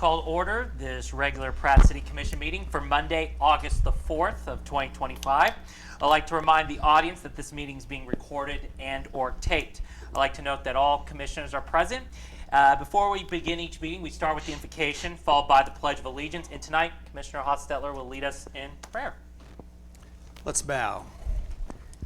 call to order this regular Pratt City Commission meeting for Monday, August the 4th of 2025. I'd like to remind the audience that this meeting is being recorded and or taped. I'd like to note that all commissioners are present. Before we begin each meeting, we start with the invocation, followed by the Pledge of Allegiance. And tonight, Commissioner Hostetler will lead us in prayer. Let's bow.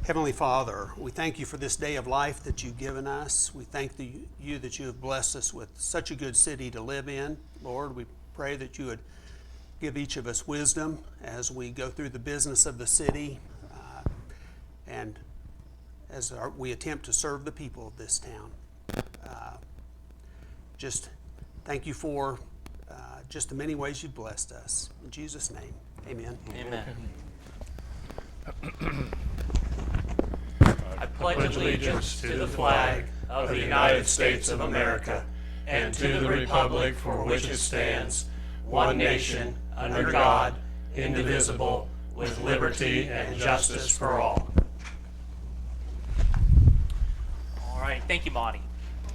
Heavenly Father, we thank you for this day of life that you've given us. We thank you that you have blessed us with such a good city to live in. Lord, we pray that you would give each of us wisdom as we go through the business of the city and as we attempt to serve the people of this town. Just thank you for just the many ways you've blessed us. In Jesus' name, amen. Amen. I pledge allegiance to the flag of the United States of America and to the republic for which it stands, one nation, under God, indivisible, with liberty and justice for all. All right, thank you, Monty.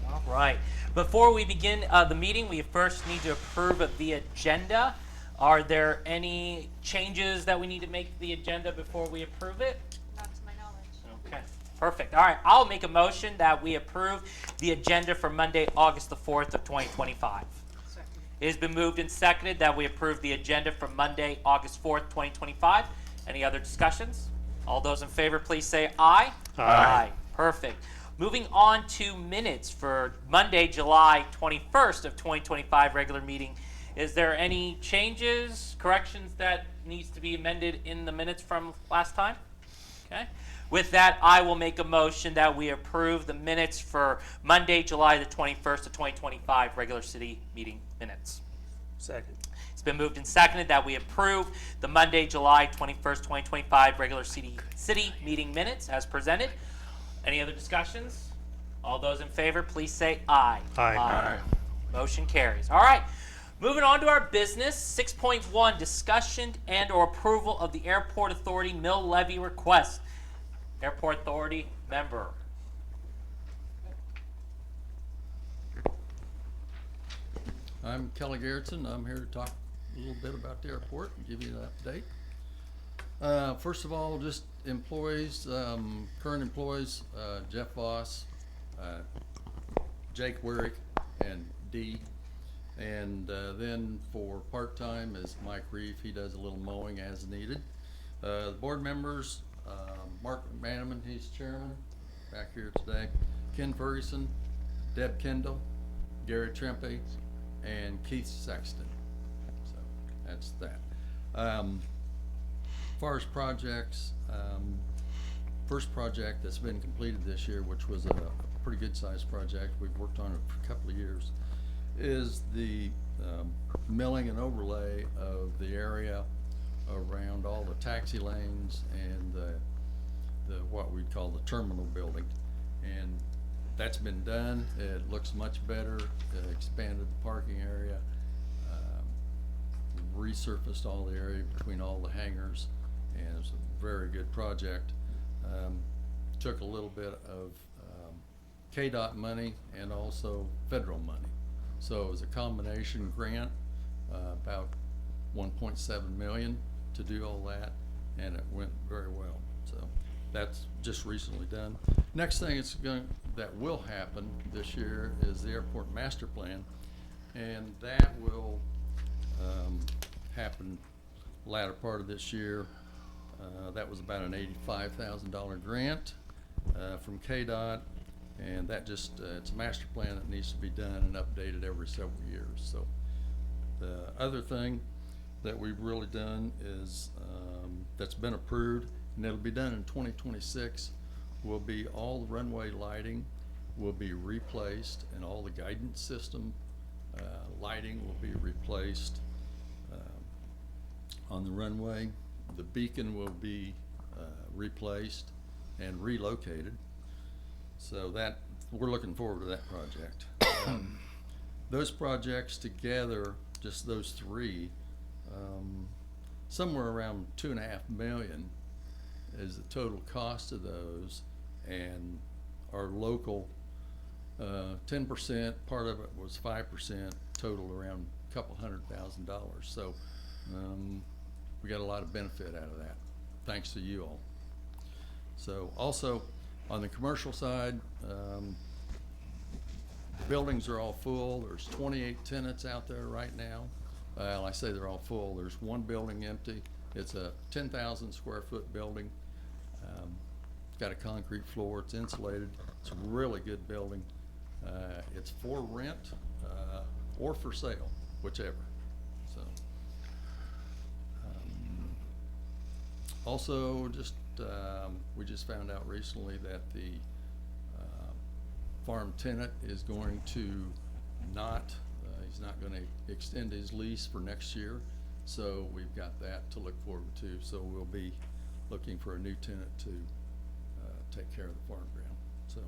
All right. Before we begin the meeting, we first need to approve of the agenda. Are there any changes that we need to make to the agenda before we approve it? Not to my knowledge. Okay, perfect. All right, I'll make a motion that we approve the agenda for Monday, August the 4th of 2025. Second. It has been moved and seconded that we approve the agenda for Monday, August 4th, 2025. Any other discussions? All those in favor, please say aye. Aye. Perfect. Moving on to minutes for Monday, July 21st of 2025 regular meeting. Is there any changes, corrections that needs to be amended in the minutes from last time? Okay. With that, I will make a motion that we approve the minutes for Monday, July the 21st of 2025 regular city meeting minutes. Second. It's been moved and seconded that we approve the Monday, July 21st, 2025 regular city meeting minutes as presented. Any other discussions? All those in favor, please say aye. Aye. Motion carries. All right. Moving on to our business, 6.1, discussion and or approval of the Airport Authority mill levy request. Airport Authority member. I'm Kelly Garrettson. I'm here to talk a little bit about the airport and give you an update. First of all, just employees, current employees, Jeff Voss, Jake Werrick, and Dee. And then for part-time is Mike Reef. He does a little mowing as needed. The board members, Mark McManaman, he's chairman, back here today. Ken Ferguson, Deb Kendall, Gary Trempe, and Keith Sexton. So that's that. As far as projects, first project that's been completed this year, which was a pretty good sized project, we've worked on it for a couple of years, is the milling and overlay of the area around all the taxi lanes and the what we'd call the terminal building. And that's been done. It looks much better. Expanded the parking area, resurfaced all the area between all the hangars, and it was a very good project. Took a little bit of KDOT money and also federal money. So it was a combination grant, about 1.7 million to do all that, and it went very well. So that's just recently done. Next thing that will happen this year is the airport master plan, and that will happen latter part of this year. That was about an $85,000 grant from KDOT. And that just, it's a master plan that needs to be done and updated every several years. So the other thing that we've really done is, that's been approved, and it'll be done in 2026, will be all the runway lighting will be replaced, and all the guidance system lighting will be replaced on the runway. The beacon will be replaced and relocated. So that, we're looking forward to that project. Those projects together, just those three, somewhere around $2.5 million is the total cost of those, and our local 10%, part of it was 5%, total around couple $100,000. So we got a lot of benefit out of that, thanks to you all. So also on the commercial side, buildings are all full. There's 28 tenants out there right now. Well, I say they're all full. There's one building empty. It's a 10,000 square foot building. It's got a concrete floor. It's insulated. It's a really good building. It's for rent or for sale, whichever. So also just we just found out recently that the farm tenant is going to not, he's not going to extend his lease for next year. So we've got that to look forward to. So we'll be looking for a new tenant to take care of the farm ground. So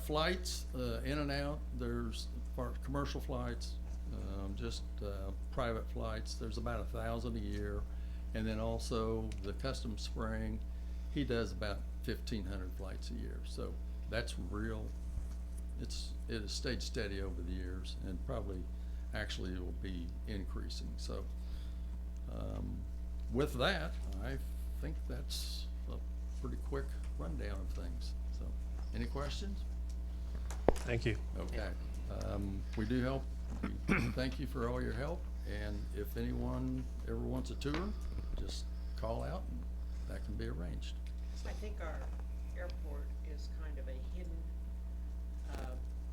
flights in and out, there's commercial flights, just private flights. There's about 1,000 a year. And then also the custom spraying, he does about 1,500 flights a year. So that's real. It has stayed steady over the years, and probably actually it will be increasing. So with that, I think that's a pretty quick rundown of things. So any questions? Thank you. Okay. We do help. Thank you for all your help. And if anyone ever wants a tour, just call out and that can be arranged. I think our airport is kind of a hidden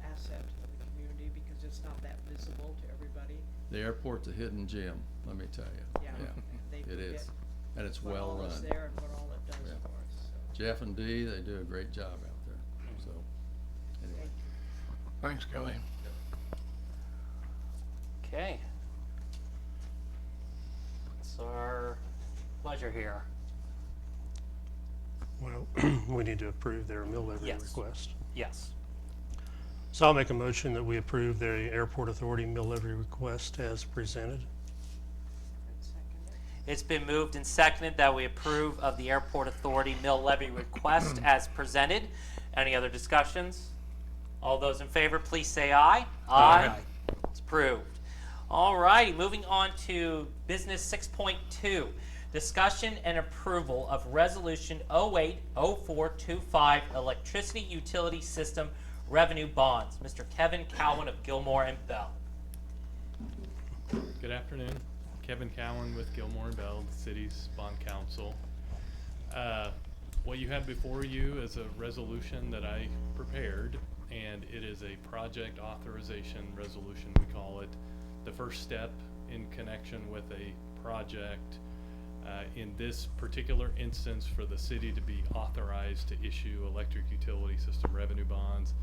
asset of the community because it's not that visible to everybody. The airport's a hidden gem, let me tell you. Yeah, they It forget is. And it's what well all is run. there and what all it does Yeah. for us. So, Jeff and Dee, they do a great job out there. So anyway. thank you. Thanks, Kelly. Okay. What's our pleasure here? Well, we need to approve their mill levy Yes. request. Yes. So I'll make a motion that we approve the Airport Authority mill levy request as presented. I'd second it. It's been moved and seconded that we approve of the Airport Authority mill levy request as presented. Any other discussions? All those in favor, please say aye. Aye. It's approved. All righty, moving on to business 6.2. Discussion and approval of Resolution 080425 Electricity Utility System Revenue Bonds. Mr. Kevin Cowan of Gilmore and Bell. Good afternoon. Kevin Cowan with Gilmore and Bell, the city's bond counsel. What you have before you is a resolution that I prepared, and it is a project authorization resolution, we call it. The first step in connection with a project, in this particular instance, for the city to be authorized to issue electric utility system revenue bonds,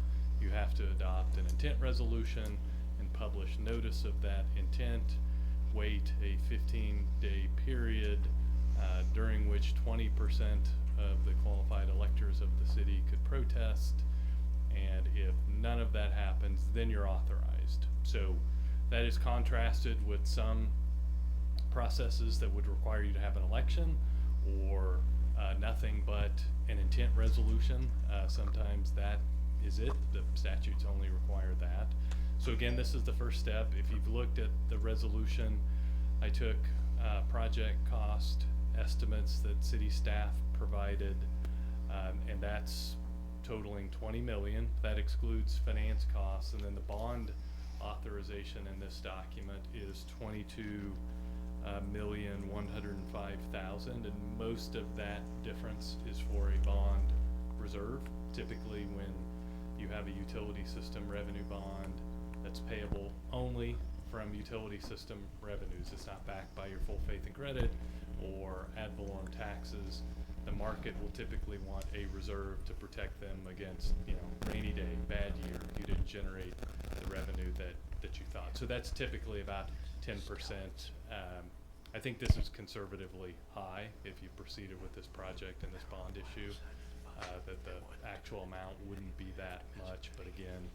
you have to adopt an intent resolution and publish notice of that intent, wait a 15-day period during which 20% of the qualified electors of the city could protest, and if none of that happens, then you're authorized. So that is contrasted with some processes that would require you to have an election or nothing but an intent resolution. Sometimes that is it. The statutes only require that. So again, this is the first step. If you've looked at the resolution, I took project cost estimates that city staff provided, and that's totaling 20 million. That excludes finance costs, and then the bond authorization in this document is 22,105,000, and most of that difference is for a bond reserve. Typically, when you have a utility system revenue bond that's payable only from utility system revenues, it's not backed by your full faith and credit or ad valorem taxes, the market will typically want a reserve to protect them against, rainy day, bad year, you didn't generate the revenue that you thought. So that's typically about 10%. I think this is conservatively high if you proceeded with this project and this bond issue, that the actual amount wouldn't be that much. But again,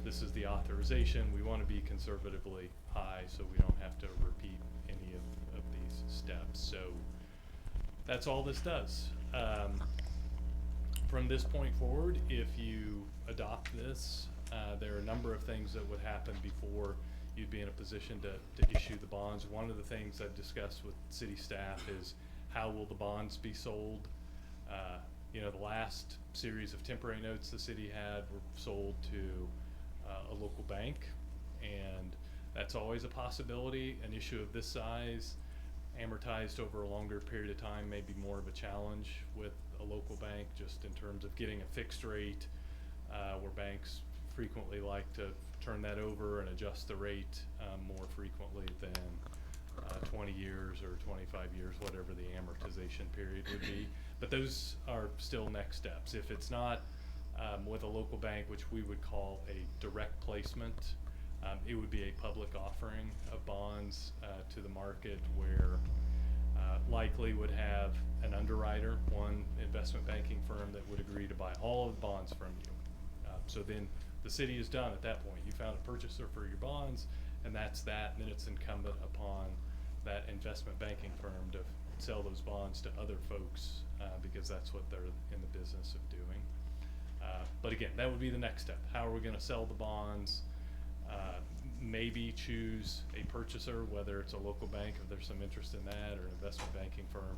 this is the authorization. We want to be conservatively high so we don't have to repeat any of these steps. So that's all this does. From this point forward, if you adopt this, there are a number of things that would happen before you'd be in a position to issue the bonds. One of the things I've discussed with city staff is how will the bonds be sold? You know, the last series of temporary notes the city had were sold to a local bank, and that's always a possibility. An issue of this size, amortized over a longer period of time, may be more of a challenge with a local bank, just in terms of getting a fixed rate, where banks frequently like to turn that over and adjust the rate more frequently than 20 years or 25 years, whatever the amortization period would be. But those are still next steps. If it's not with a local bank, which we would call a direct placement, it would be a public offering of bonds to the market, where likely would have an underwriter, one investment banking firm that would agree to buy all of the bonds from you. So then the city is done at that point. You found a purchaser for your bonds, and that's that. And then it's incumbent upon that investment banking firm to sell those bonds to other folks, because that's what they're in the business of doing. But again, that would be the next step. How are we going to sell the bonds? Maybe choose a purchaser, whether it's a local bank, if there's some interest in that, or an investment banking firm.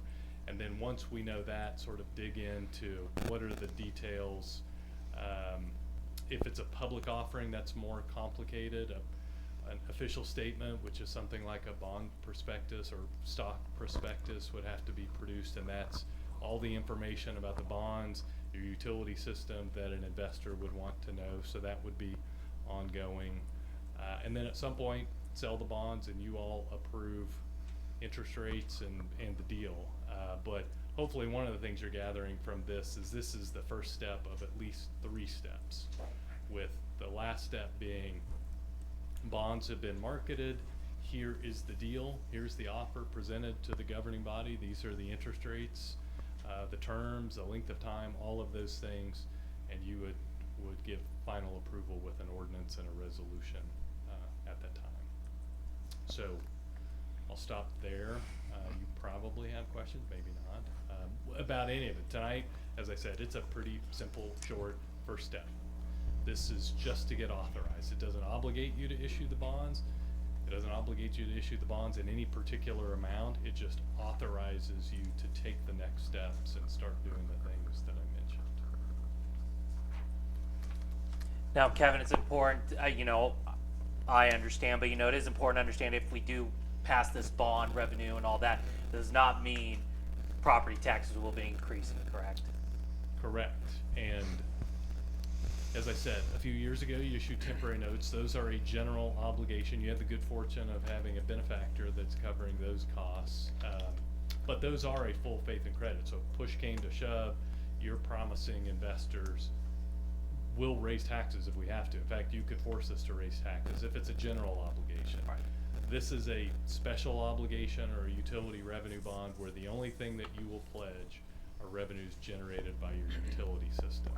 And then once we know that, sort of dig into what are the details. If it's a public offering, that's more complicated. An official statement, which is something like a bond prospectus or stock prospectus, would have to be produced, and that's all the information about the bonds, your utility system that an investor would want to know. So that would be ongoing. And then at some point, sell the bonds, and you all approve interest rates and the deal. But hopefully one of the things you're gathering from this is the first step of at least 3 steps, with the last step being bonds have been marketed. Here is the deal. Here's the offer presented to the governing body. These are the interest rates, the terms, the length of time, all of those things, and you would give final approval with an ordinance and a resolution at that time. So I'll stop there. You probably have questions, maybe not, about any of it. Tonight, as I said, it's a pretty simple, short first step. This is just to get authorized. It doesn't obligate you to issue the bonds. It doesn't obligate you to issue the bonds in any particular amount. It just authorizes you to take the next steps and start doing the things that I mentioned. Now, Kevin, it's important, you know, I understand, but you know, it is important to understand if we do pass this bond revenue and all that, does not mean property taxes will be increasing, correct? Correct. And as I said, a few years ago, you issued temporary notes. Those are a general obligation. You have the good fortune of having a benefactor that's covering those costs. But those are a full faith and credit. So if push came to shove, you're promising investors we'll raise taxes if we have to. In fact, you could force us to raise taxes if it's a general obligation. Right. This is a special obligation or a utility revenue bond where the only thing that you will pledge are revenues generated by your utility system.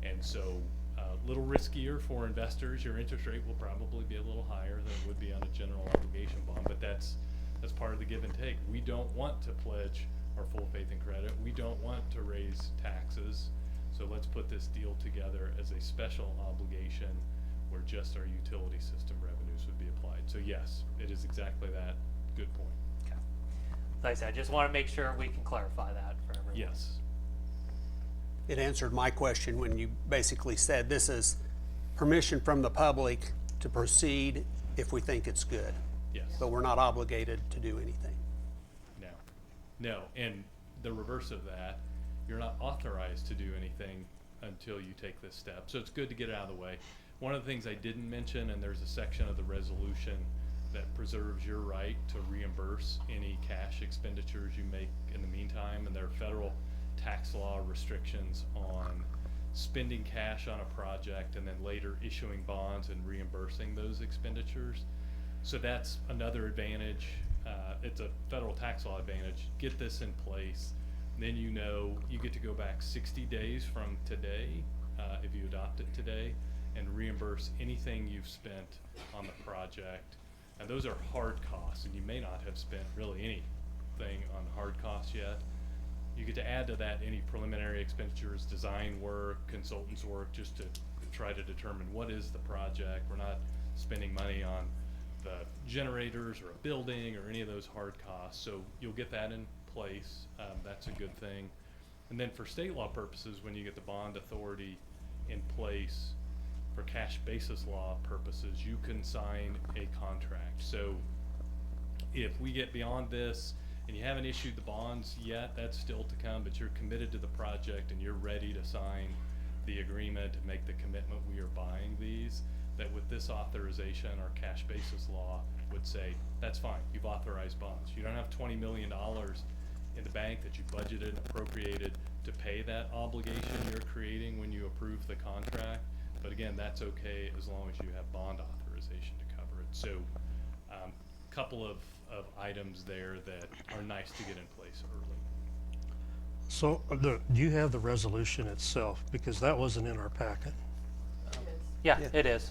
And so a little riskier for investors. Your interest rate will probably be a little higher than it would be on a general obligation bond, but that's part of the give and take. We don't want to pledge our full faith and credit. We don't want to raise taxes. So let's put this deal together as a special obligation where just our utility system revenues would be applied. So yes, it is exactly that. Good point. Okay. Like I said, I just want to make sure we can clarify that for everyone. Yes. It answered my question when you basically said this is permission from the public to proceed if we think it's good. Yes. But we're not obligated to do anything. No. And the reverse of that, you're not authorized to do anything until you take this step. So it's good to get it out of the way. One of the things I didn't mention, and there's a section of the resolution that preserves your right to reimburse any cash expenditures you make in the meantime, and there are federal tax law restrictions on spending cash on a project and then later issuing bonds and reimbursing those expenditures. So that's another advantage. It's a federal tax law advantage. Get this in place. Then you know you get to go back 60 days from today, if you adopt it today, and reimburse anything you've spent on the project. And those are hard costs, and you may not have spent really anything on hard costs yet. You get to add to that any preliminary expenditures, design work, consultants work, just to try to determine what is the project. We're not spending money on the generators or a building or any of those hard costs. So you'll get that in place. That's a good thing. And then for state law purposes, when you get the bond authority in place for cash basis law purposes, you can sign a contract. So if we get beyond this and you haven't issued the bonds yet, that's still to come, but you're committed to the project and you're ready to sign the agreement and make the commitment, we are buying these, that with this authorization, our cash basis law would say, that's fine, you've authorized bonds. You don't have $20 million in the bank that you budgeted and appropriated to pay that obligation you're creating when you approve the contract. But again, that's okay as long as you have bond authorization to cover it. So, couple of items there that are nice to get in place early. So, do you have the resolution itself? Because that wasn't in our packet. Yeah, Yeah. it is.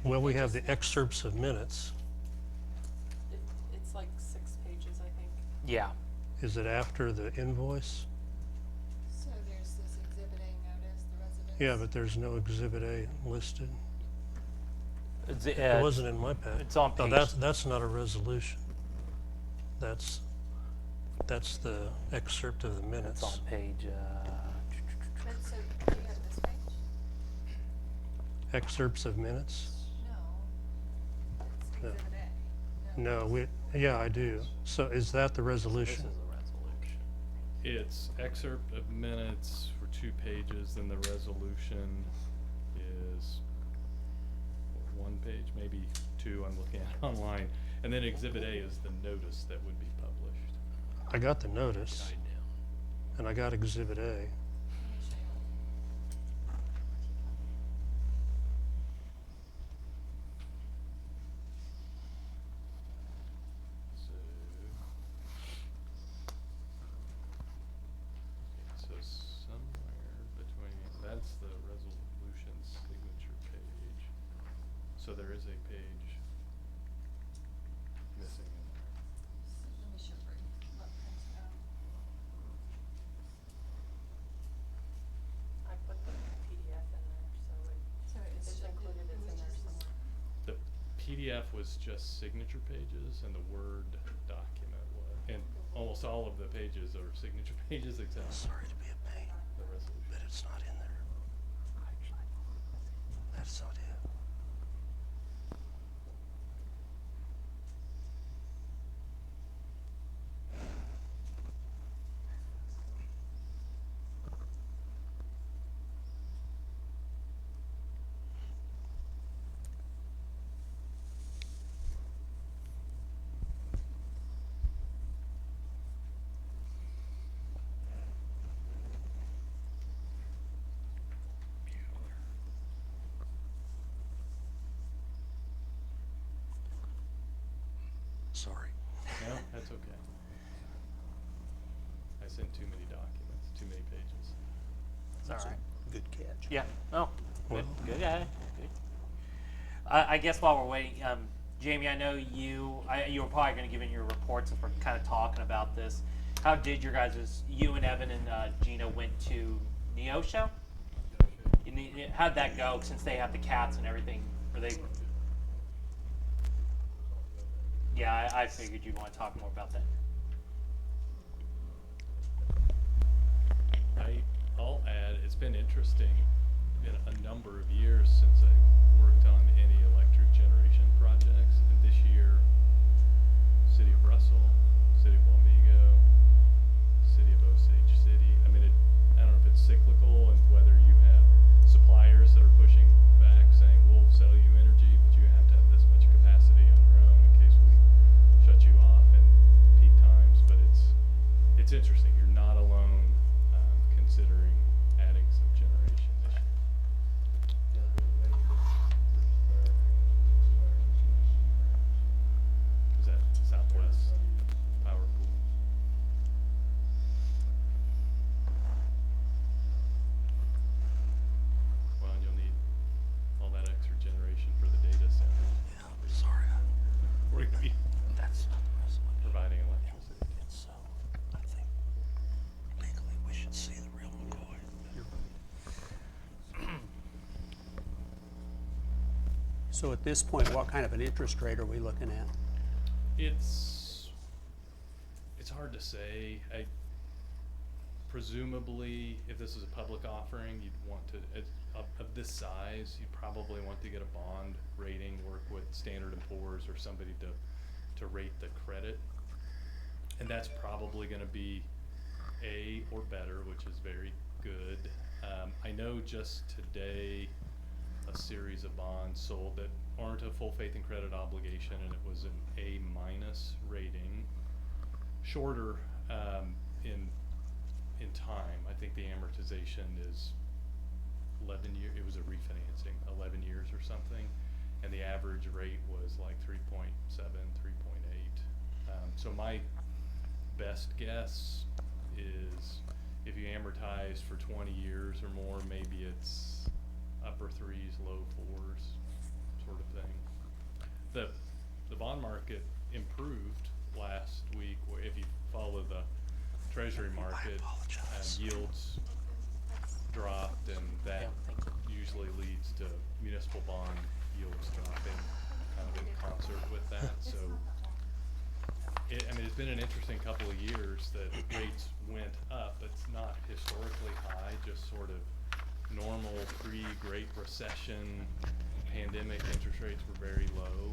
Well, we have the excerpts of minutes. It's like 6 pages, I think. Yeah. Is it after the invoice? So there's this Exhibit A notice, the residence. Yeah, but there's no Exhibit A listed. It's, It wasn't in my packet. it's on No, page- that's not a resolution. That's the excerpt of the It's minutes. on page, But so, do you have this page? Excerpts of minutes? No. It's No. Exhibit A. No. Yeah, I do. So is that the this is resolution? a resolution. It's excerpt of minutes for 2 pages, then the resolution is what, 1 page, maybe 2, I'm looking at it online. And then Exhibit A is the notice that would be published. I got the notice, and I got Exhibit A. Let me show you. So somewhere between, that's the resolution signature page. So there is a page missing in there. Let me show you what prints it out. I put the PDF in there, So it's included, it's in there somewhere. The PDF was just signature pages and the Word document was, and almost all of the pages are signature pages except Sorry to be a pain, the resolution. but it's not in there. That's not it. Sorry. No, that's okay. I sent too many documents, too many pages. It's all That's a right. Good catch. Yeah. Oh, good. Well- Good. Yeah. Good. I guess while we're waiting, Jamie, I know you were probably going to give in your reports if we're kind of talking about this. How did you and Evan and Gina went to Neosho? How'd that go since they have the cats and everything? Were they? Yeah, I figured you'd want to talk more about that. I'll add, it's been interesting, been a number of years since I worked on any electric generation projects, and this year, City of Russell, City of Wamego, City of Osage City, I mean, I don't know if it's cyclical and whether you have suppliers that are pushing back saying, we'll sell you energy, but you have to have this much capacity on your own in case we shut you off in peak times, but it's interesting, you're not alone considering adding some generation this year. Is that Southwest Power Pool? Well, and you'll need all that extra generation for the data center. Yeah, sorry. We're gonna be That's not the resolution. providing electricity. It's I think legally we should see the real McCoy. So at this point, what kind of an interest rate are we looking at? It's hard to say. Presumably, if this is a public offering, you'd want to, of this size, you'd probably want to get a bond rating, work with Standard & Poor's or somebody to rate the credit. And that's probably gonna be A or better, which is very good. I know just today, a series of bonds sold that aren't a full faith and credit obligation, and it was an A- rating. Shorter in time. I think the amortization is 11 years. It was a refinancing, 11 years or something, and the average rate was like 3.7, 3.8. So my best guess is if you amortize for 20 years or more, maybe it's upper threes, low fours, sort of thing. The bond market improved last week. If you follow the Treasury market, yields dropped, and that Yeah, thank you. usually leads to municipal bond yields dropping kind of in concert with that. So, it's been an interesting couple of years that rates went up. It's not historically high, just sort of normal pre-Great Recession, pandemic interest rates were very low,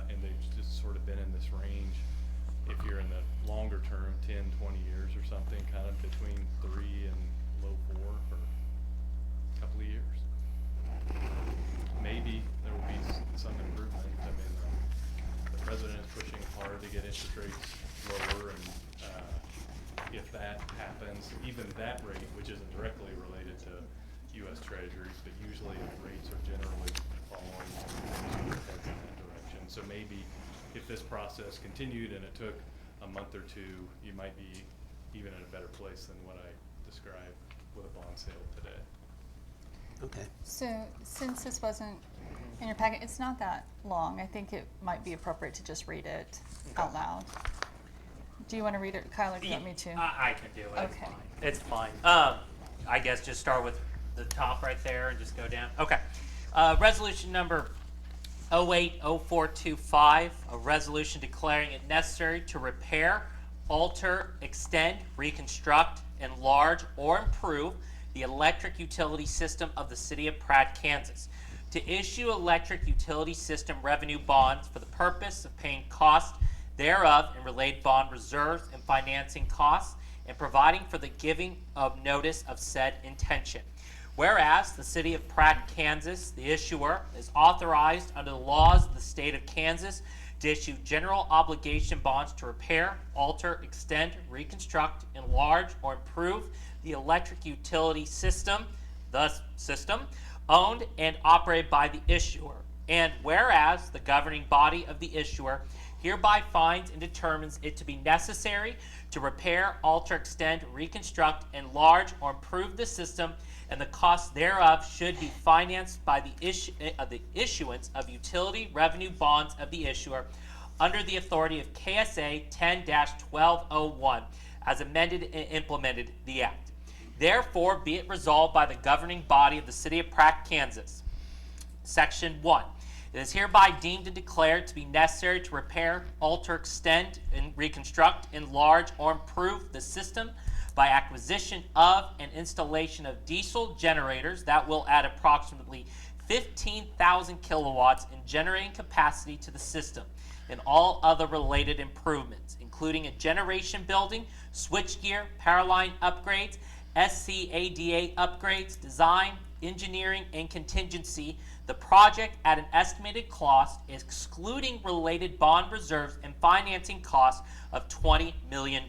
and they've just sort of been in this range. If you're in the longer term, 10, 20 years or something, kind of between 3 and low 4 for a couple of years. Maybe there will be some improvement. I mean, the president is pushing hard to get interest rates lower, and if that happens, even that rate, which isn't directly related to U.S. Treasuries, but usually rates are generally following heads in that direction. So maybe if this process continued and it took a month or two, you might be even in a better place than what I described with a bond sale today. Okay. So since this wasn't in your packet, it's not that long. I think it might be appropriate to just read it out loud. Do you want to read it, Kyle, or do you want me to? I can do it. Okay. It's fine. I guess just start with the top right there and just go down. Okay. Resolution number 080425, a resolution declaring it necessary to repair, alter, extend, reconstruct, enlarge, or improve the electric utility system of the city of Pratt, Kansas. To issue electric utility system revenue bonds for the purpose of paying costs thereof and related bond reserves and financing costs, and providing for the giving of notice of said intention. Whereas the city of Pratt, Kansas, the issuer, is authorized under the laws of the state of Kansas to issue general obligation bonds to repair, alter, extend, reconstruct, enlarge, or improve the electric utility system, thus system, owned and operated by the issuer. And whereas the governing body of the issuer hereby finds and determines it to be necessary to repair, alter, extend, reconstruct, enlarge, or improve the system, and the cost thereof should be financed by the issuance of utility revenue bonds of the issuer under the authority of KSA 10-1201 as amended and implemented the act. Therefore, be it resolved by the governing body of the city of Pratt, Kansas. Section 1. It is hereby deemed and declared to be necessary to repair, alter, extend, and reconstruct, enlarge, or improve the system by acquisition of and installation of diesel generators that will add approximately 15,000 kilowatts in generating capacity to the system, and all other related improvements, including a generation building, switchgear, power line upgrades, SCADA upgrades, design, engineering, and contingency, the project at an estimated cost, excluding related bond reserves and financing costs, of $20 million.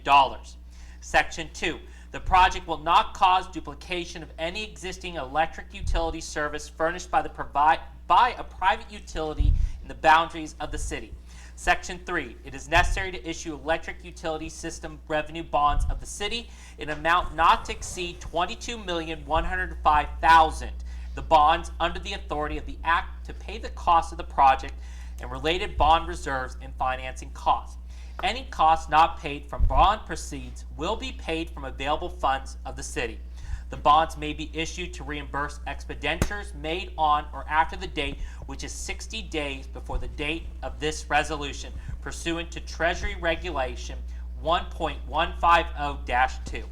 Section 2. The project will not cause duplication of any existing electric utility service furnished by a private utility in the boundaries of the city. Section 3. It is necessary to issue electric utility system revenue bonds of the city in an amount not to exceed $22,105,000. The bonds under the authority of the Act to pay the cost of the project and related bond reserves and financing costs. Any costs not paid from bond proceeds will be paid from available funds of the city. The bonds may be issued to reimburse expenditures made on or after the date, which is 60 days before the date of this resolution, pursuant to Treasury Regulation 1.150-2.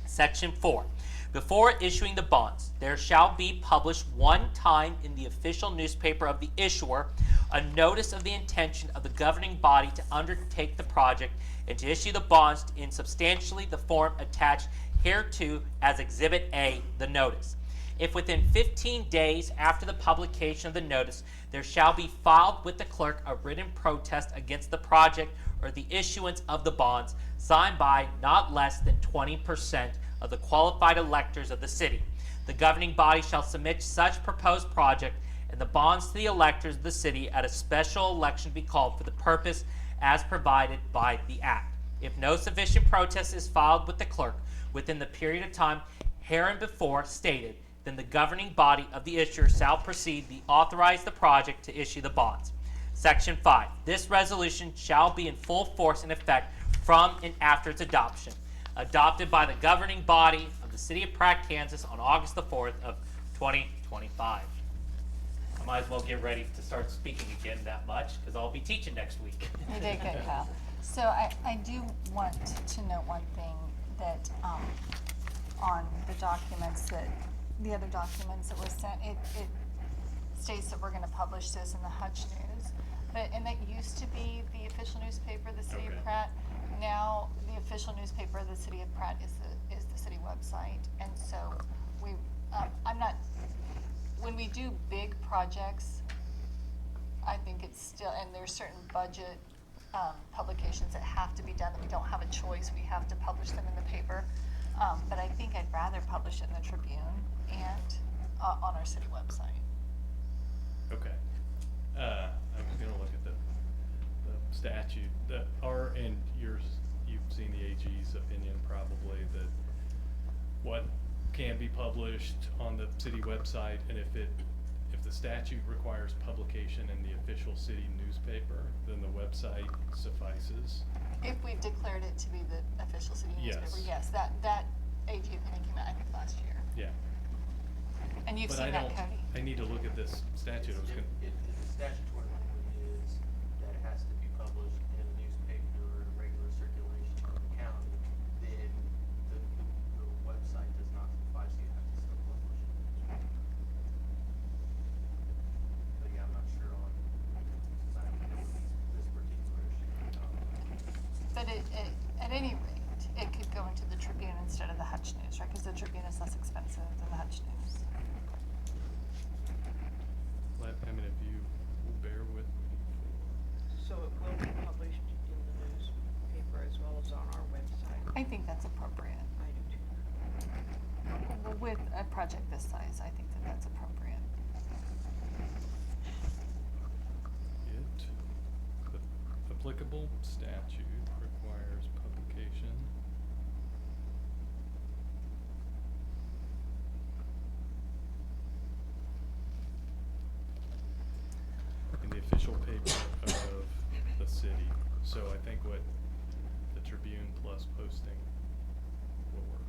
Section 4. Before issuing the bonds, there shall be published one time in the official newspaper of the issuer a notice of the intention of the governing body to undertake the project and to issue the bonds in substantially the form attached hereto as Exhibit A, the notice. If within 15 days after the publication of the notice, there shall be filed with the clerk a written protest against the project or the issuance of the bonds, signed by not less than 20% of the qualified electors of the city, the governing body shall submit such proposed project and the bonds to the electors of the city at a special election be called for the purpose as provided by the act. If no sufficient protest is filed with the clerk within the period of time hereinbefore stated, then the governing body of the issuer shall proceed to authorize the project to issue the bonds. Section 5. This resolution shall be in full force and effect from and after its adoption. Adopted by the governing body of the city of Pratt, Kansas on August the 4th of 2025. I might as well get ready to start speaking again that much because I'll be teaching next week. You did good, Kyle. So I do want to note one thing that on the documents that, the other documents that were sent, it states that we're going to publish this in the Hutch News. And that used to be the official newspaper of the city of Pratt. Now, the official newspaper of the city of Pratt is the city website. And so I'm not, when we do big projects, I think it's still, and there's certain budget publications that have to be done that we don't have a choice. We have to publish them in the paper. But I think I'd rather publish it in the Tribune and on our city website. Okay. I'm gonna look at the statute that are, and you've seen the AG's opinion probably, that what can be published on the city website, and if the statute requires publication in the official city newspaper, then the website suffices. If we've declared it to be the official city newspaper, yes, that AG opinion came out, I think, last year. Yeah. And you've But seen that, Cody. I need to look at this statute. I was gonna, If the statutory language is that it has to be published in a newspaper or regular circulation in the county, then the website does not suffice, you have to still publish it. But yeah, I'm not sure on, since I haven't dealt with this particular issue. But at any rate, it could go into the Tribune instead of the Hutch News, right? Because the Tribune is less expensive than the Hutch News. I mean, if you will bear with me So it will be published in the newspaper as well as on our website. I think that's appropriate. I do too. Well, with a project this size, I think that that's appropriate. the applicable statute requires publication in the official paper of the city. So I think what the Tribune plus posting will work.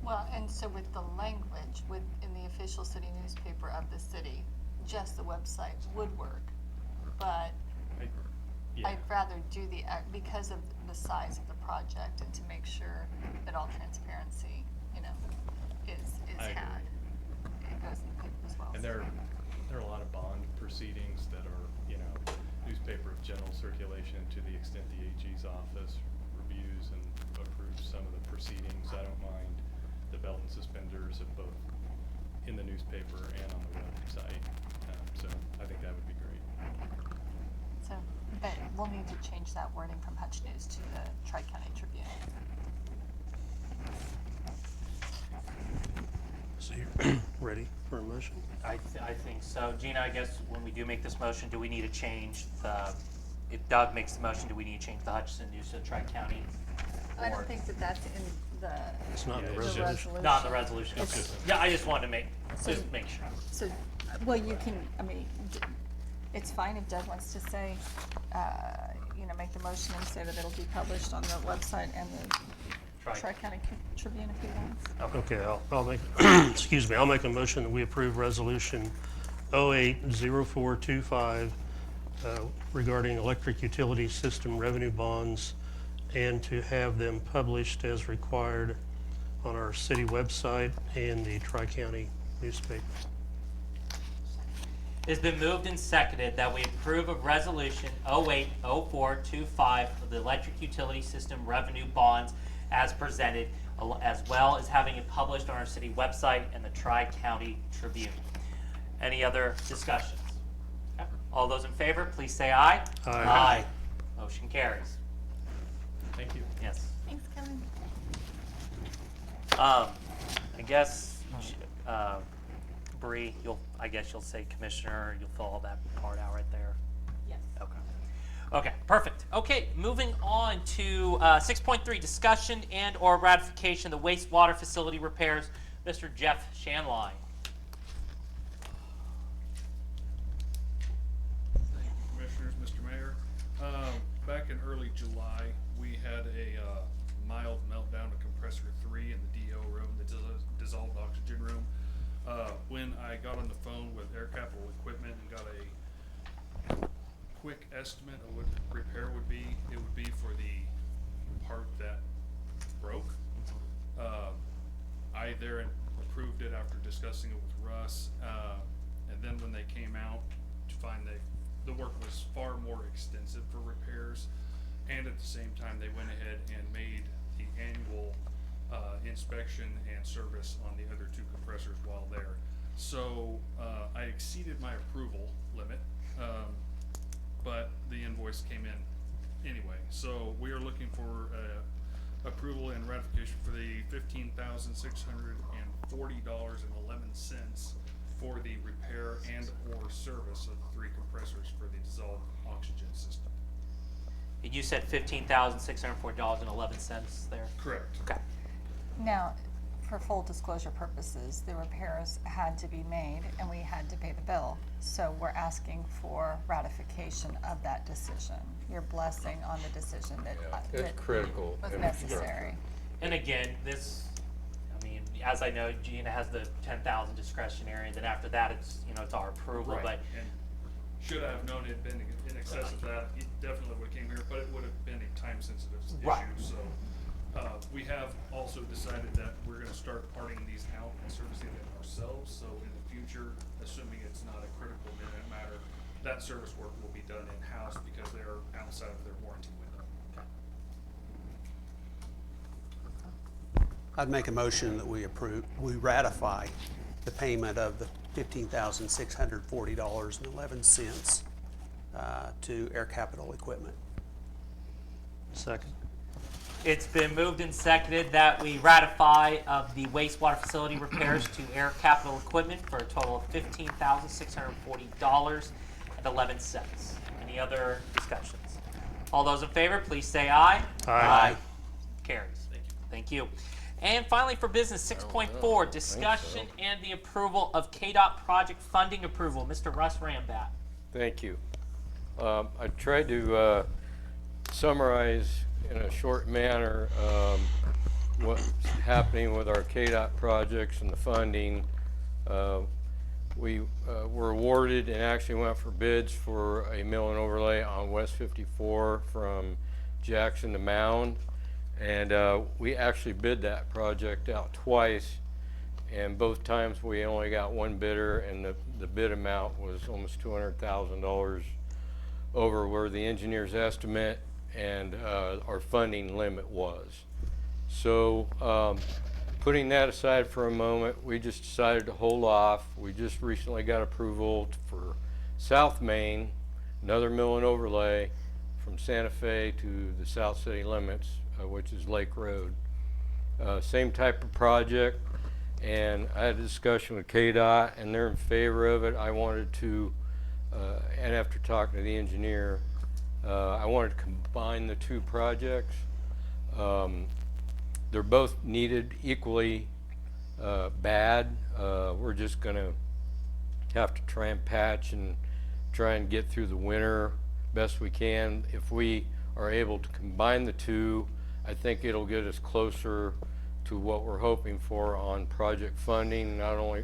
Well, and so with the language, in the official city newspaper of the city, just the website would work. But Yeah. I'd rather do because of the size of the project and to make sure that all transparency, is I agree. had. It goes in the paper as well. And there are a lot of bond proceedings that are, newspaper of general circulation to the extent the AG's office reviews and approves some of the proceedings. I don't mind the belt and suspenders of both in the newspaper and on the website. So I think that would be great. So, but we'll need to change that wording from Hutch News to the Tri-County Tribune. So you're ready for a motion? I think so. Gina, I guess when we do make this motion, do we need to change if Doug makes the motion, do we need to change the Hutchinson News to Tri-County? I don't think that that's in the It's not in the Yeah, it's resolution. just- Not the resolution. It's- Okay. Yeah, I just wanted to make So- sure. So, well, you can, it's fine if Doug wants to say, make the motion and say that it'll be published on the website and the Tri-County Tribune if he wants. Okay, I'll make, excuse me, I'll make a motion that we approve resolution 080425 regarding electric utility system revenue bonds and to have them published as required on our city website and the Tri-County newspaper. It's been moved and seconded that we approve of resolution 080425 for the electric utility system revenue bonds as presented, as well as having it published on our city website and the Tri-County Tribune. Any other discussions? Okay. All those in favor, please say aye. Aye. Motion carries. Thank you. Yes. Thanks, Kevin. I guess, Bree, I guess you'll say commissioner, you'll fill all that part out right there. Yes. Okay. Okay, perfect. Okay, moving on to 6.3, discussion and or ratification of the wastewater facility repairs. Mr. Jeff Shanline. Thank you, Commissioners, Mr. Mayor. Back in early July, we had a mild meltdown of compressor 3 in the DO room, the dissolved oxygen room. When I got on the phone with Air Capital Equipment and got a quick estimate of what the repair would be, it would be for the part that broke. I there approved it after discussing it with Russ, and then when they came out to find the work was far more extensive for repairs, and at the same time they went ahead and made the annual inspection and service on the other 2 compressors while there. So I exceeded my approval limit, but the invoice came in anyway. So we are looking for approval and ratification for the $15,640.11 for the repair and or service of the 3 compressors for the dissolved oxygen system. And you said $15,604.11 there? Correct. Okay. Now, for full disclosure purposes, the repairs had to be made and we had to pay the bill. So we're asking for ratification of that decision. Your blessing on the decision that, that critical was infrastructure. necessary. And again, this, I mean, as I know, Gina has the 10,000 discretionary, and then after that, it's, it's our approval, Right. but And should I have known it had been in excess of that, it definitely would have came here, but it would have been a time-sensitive Right. issue, so. We have also decided that we're gonna start parting these out and servicing them ourselves, so in the future, assuming it's not a critical matter, that service work will be done in-house because they're outside of their warranty window. I'd make a motion that we ratify the payment of the $15,640.11 to Air Capital Equipment. Second. it's been moved and seconded that we ratify of the wastewater facility repairs to Air Capital Equipment for a total of $15,640.11. Any other discussions? All those in favor, please say aye. Aye. Carries. Thank you. And finally, for business 6.4, discussion and the approval of KDOT project funding approval. Mr. Russ Rambat. Thank you. I tried to summarize in a short manner what's happening with our KDOT projects and the funding. We were awarded and actually went for bids for a mill and overlay on West 54 from Jackson to Mound. And we actually bid that project out twice, and both times we only got one bidder, and the bid amount was almost $200,000 over where the engineer's estimate and our funding limit was. So putting that aside for a moment, we just decided to hold off. We just recently got approval for South Main, another mill and overlay from Santa Fe to the South City limits, which is Lake Road. Same type of project, and I had a discussion with KDOT and they're in favor of it. I wanted to, and after talking to the engineer, I wanted to combine the two projects. They're both needed equally bad. We're just gonna have to try and patch and try and get through the winter best we can. If we are able to combine the two, I think it'll get us closer to what we're hoping for on project funding. Not only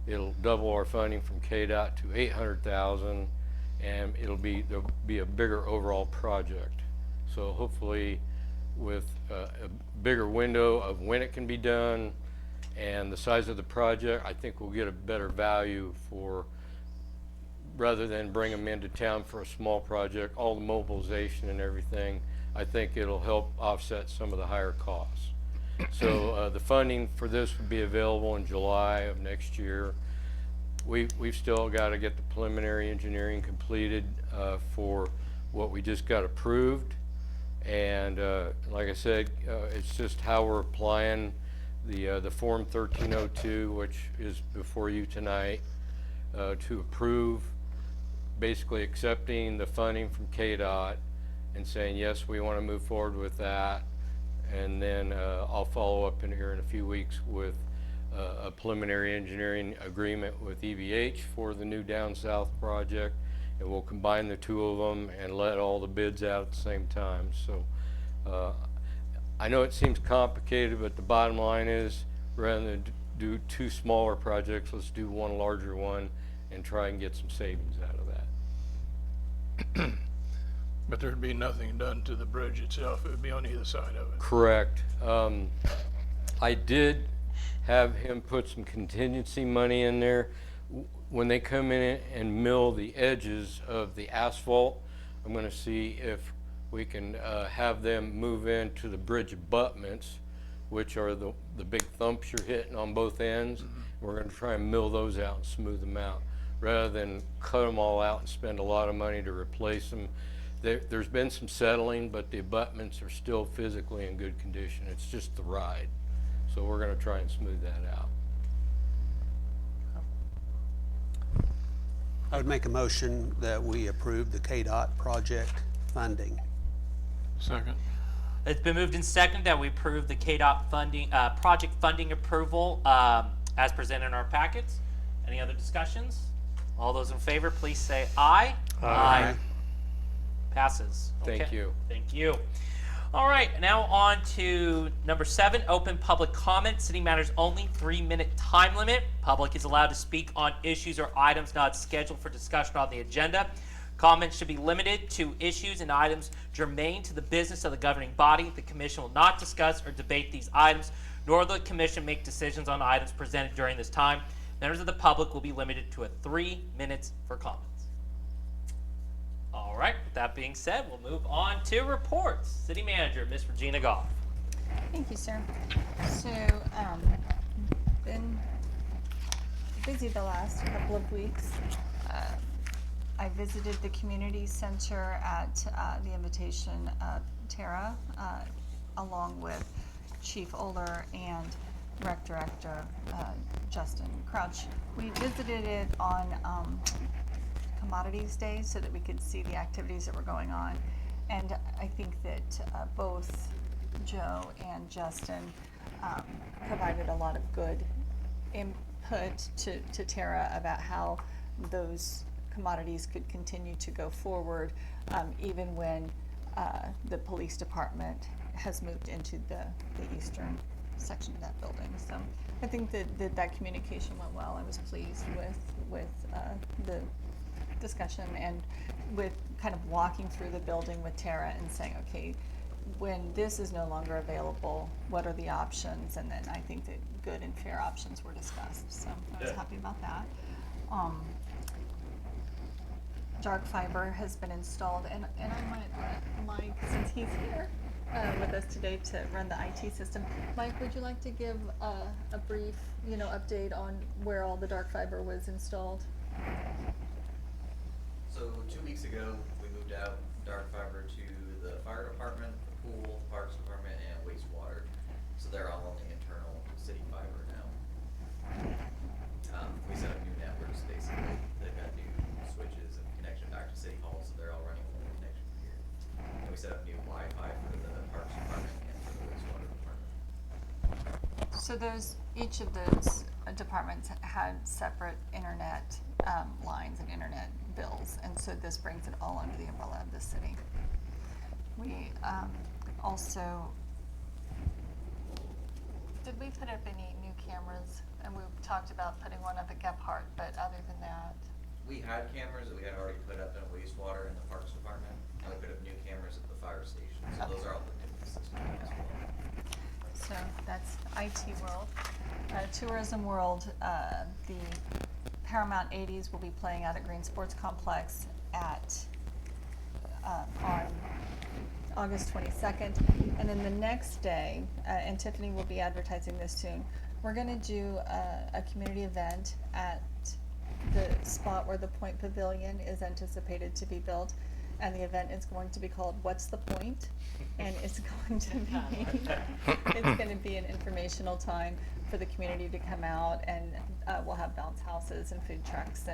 it'll double our funding from KDOT to 800,000, and there'll be a bigger overall project. So hopefully, with a bigger window of when it can be done and the size of the project, I think we'll get a better value for, rather than bring them into town for a small project, all the mobilization and everything. I think it'll help offset some of the higher costs. So the funding for this would be available in July of next year. We've still got to get the preliminary engineering completed for what we just got approved. And like I said, it's just how we're applying the Form 1302, which is before you tonight, to approve, basically accepting the funding from KDOT and saying, yes, we want to move forward with that. And then I'll follow up in here in a few weeks with a preliminary engineering agreement with EVH for the new Down South project, and we'll combine the two of them and let all the bids out at the same time. So I know it seems complicated, but the bottom line is, rather than do two smaller projects, let's do one larger one and try and get some savings out of that. But there'd be nothing done to the bridge itself. It would be on either side of it. Correct. I did have him put some contingency money in there. When they come in and mill the edges of the asphalt, I'm going to see if we can have them move into the bridge abutments, which are the big thumps you're hitting on both ends. We're going to try and mill those out and smooth them out, rather than cut them all out and spend a lot of money to replace them. There's been some settling, but the abutments are still physically in good condition. It's just the ride. So we're going to try and smooth that out. I would make a motion that we approve the KDOT project funding. Second. It's been moved and seconded that we approve the KDOT funding, project funding approval as presented in our packets. Any other discussions? All those in favor, please say aye. Aye. Passes. Thank Okay. you. Thank you. All right, now on to number 7, open public comment. City matters only, 3-minute time limit. Public is allowed to speak on issues or items not scheduled for discussion on the agenda. Comments should be limited to issues and items germane to the business of the governing body. The commission will not discuss or debate these items, nor will the commission make decisions on items presented during this time. Members of the public will be limited to 3 minutes for comments. All right, with that being said, we'll move on to reports. City Manager, Ms. Regina Goff. Thank you, sir. So, been busy the last couple of weeks. I visited the community center at the invitation of Tara, along with Chief Oler and Rec Director Justin Crouch. We visited it on Commodities Day so that we could see the activities that were going on. And I think that both Joe and Justin provided a lot of good input to Tara about how those commodities could continue to go forward, even when the police department has moved into the eastern section of that building. So I think that communication went well. I was pleased with the discussion and with kind of walking through the building with Tara and saying, okay, when this is no longer available, what are the options? And then I think that good and fair options were discussed. So I was happy about that. Dark fiber has been installed, and I might let Mike, since he's here with us today to run the IT system. Mike, would you like to give a brief, update on where all the dark fiber was installed? So 2 weeks ago, we moved out dark fiber to the fire department, the pool, parks department, and wastewater. So they're all on the internal city fiber now. We set up new networks, basically. They've got new switches and connection back to City Hall, so they're all running one connection from here. And we set up new Wi-Fi for the parks department and for the wastewater department. So each of those departments had separate internet lines and internet bills, and so this brings it all under the umbrella of the city. We also Did we put up any new cameras? And we talked about putting one up at Gephardt, but other than that, We had cameras that we had already put up in wastewater in the Parks Department, and we put up new cameras at the fire station, so those are all the new systems as well. so that's IT world. Tourism world, the Paramount 80s will be playing out at Green Sports Complex on August 22nd. And then the next day, and Tiffany will be advertising this soon, we're gonna do a community event at the spot where the Point Pavilion is anticipated to be built. And the event is going to be called What's the Point? And it's going to be an informational time for the community to come out, and we'll have bounce houses and food trucks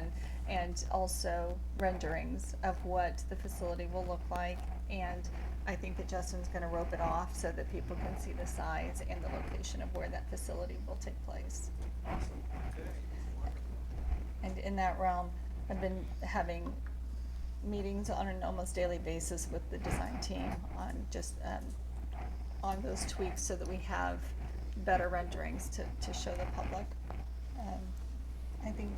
and also renderings of what the facility will look like. And I think that Justin's gonna rope it off so that people can see the size and the location of where that facility will take place. And in that realm, I've been having meetings on an almost daily basis with the design team on just on those tweaks so that we have better renderings to show the public. I think,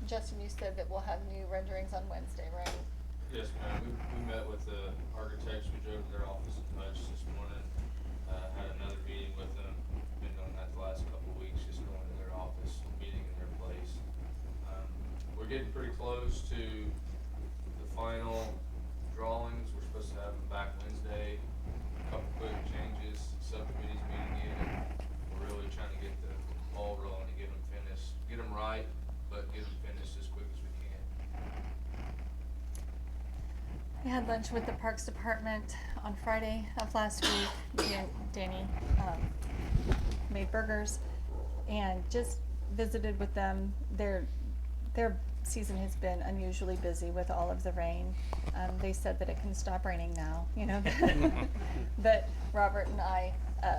Justin, you said that we'll have new renderings on Wednesday, right? Yes, ma'am. We met with the architects. We drove to their office in Hutch this morning. Had another meeting with them. Been doing that the last couple of weeks, just going to their office, meeting in their place. We're getting pretty close to the final drawings. We're supposed to have them back Wednesday. A couple quick changes. Subcommittee's meeting in. We're really trying to get the ball rolling to get them finished. Get them right, but get them finished as quick as we can. I had lunch with the Parks Department on Friday of last week. Danny made burgers and just visited with them. Their season has been unusually busy with all of the rain. They said that it can stop raining now, you know. But Robert and I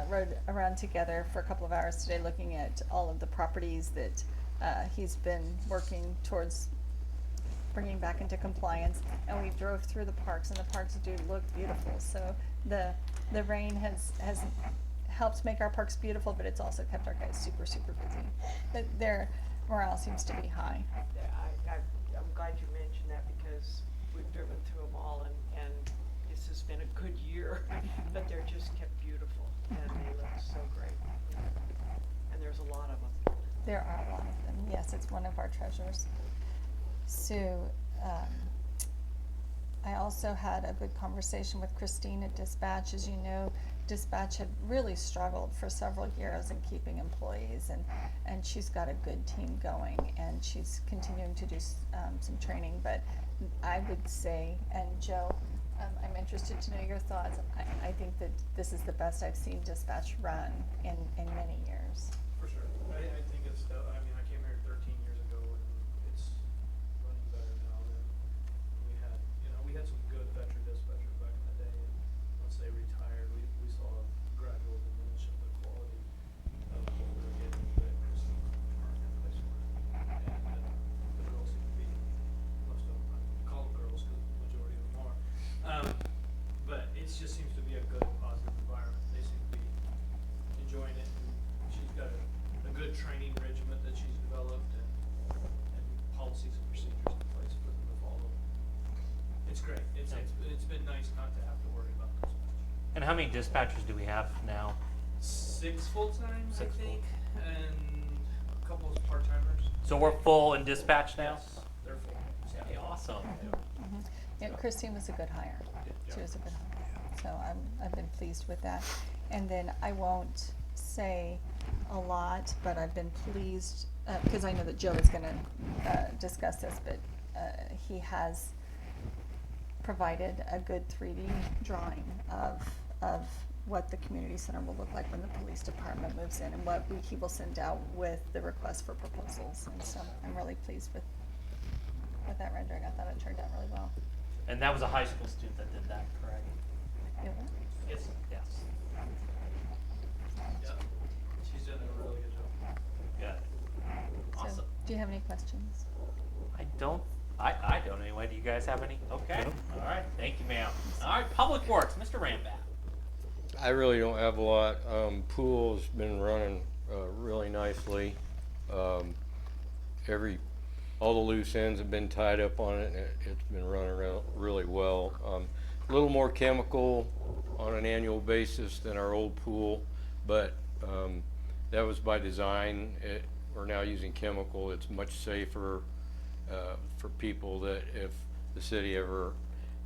rode around together for a couple of hours today looking at all of the properties that he's been working towards bringing back into compliance, and we drove through the parks, and the parks do look beautiful. So the rain has helped make our parks beautiful, but it's also kept our guys super busy. But their morale seems to be high. I'm glad you mentioned that because we've driven through them all, and this has been a good year, but they're just kept beautiful, and they look so great. And there's a lot of them. There are a lot of them. Yes, it's one of our treasures. So, I also had a good conversation with Christine at Dispatch. As you know, Dispatch had really struggled for several years in keeping employees, and she's got a good team going, and she's continuing to do some training. But I would say, and Joe, I'm interested to know your thoughts. I think that this is the best I've seen Dispatch run in many years. For sure. I think it's still, I mean, I came here 13 years ago and it's running better now than we had. You know, we had some good veteran dispatchers back in the day, and once they retired, we saw a gradual diminution of the quality of what we were getting that Christine and place were. And the girls seem to be, most of them, I call them girls because the majority of them are. But it just seems to be a good, positive environment. They seem to be enjoying it. And she's got a good training regiment that she's developed and policies and procedures in place for them to follow. It's great. It's been nice not to have to worry about dispatch. And how many dispatchers do we have now? 6 full-time, I Six think, and a couple of part-timers. So we're full in dispatch now? Yes, they're full. Okay, awesome. Yeah, Christine was a good hire. She was a good hire. So I've been pleased with that. And then I won't say a lot, but I've been pleased, because I know that Joe is gonna discuss this, but he has provided a good 3D drawing of what the community center will look like when the police department moves in, and what he will send out with the request for proposals. And so I'm really pleased with that rendering. I thought it turned out really well. And that was a high school student that did that, correct? It was. Yes. Yes. Yeah, she's done a really good job. Good. So, Awesome. do you have any questions? I don't anyway. Do you guys have any? Okay. All right. Thank you, ma'am. All right. Public Works, Mr. Rambat. I really don't have a lot. Pool's been running really nicely. All the loose ends have been tied up on it, and it's been running really well. A little more chemical on an annual basis than our old pool, but that was by design. We're now using chemical. It's much safer for people that if the city ever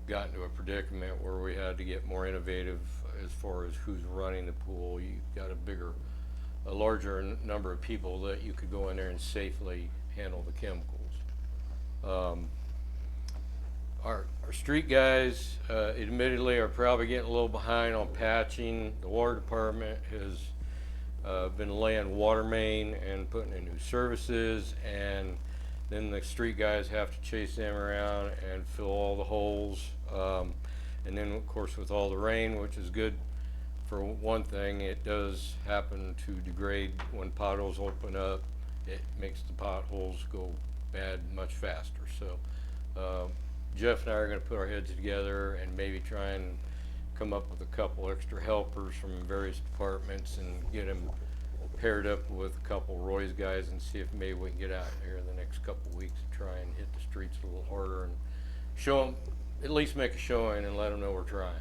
got into a predicament where we had to get more innovative as far as who's running the pool, you got a larger number of people that you could go in there and safely handle the chemicals. Our street guys admittedly are probably getting a little behind on patching. The water department has been laying water main and putting in new services, and then the street guys have to chase them around and fill all the holes. And then of course with all the rain, which is good for one thing, it does happen to degrade when potholes open up. It makes the potholes go bad much faster. So Jeff and I are going to put our heads together and maybe try and come up with a couple extra helpers from various departments and get them paired up with a couple Roy's guys and see if maybe we can get out here in the next couple weeks and try and hit the streets a little harder and show them, at least make a showing and let them know we're trying.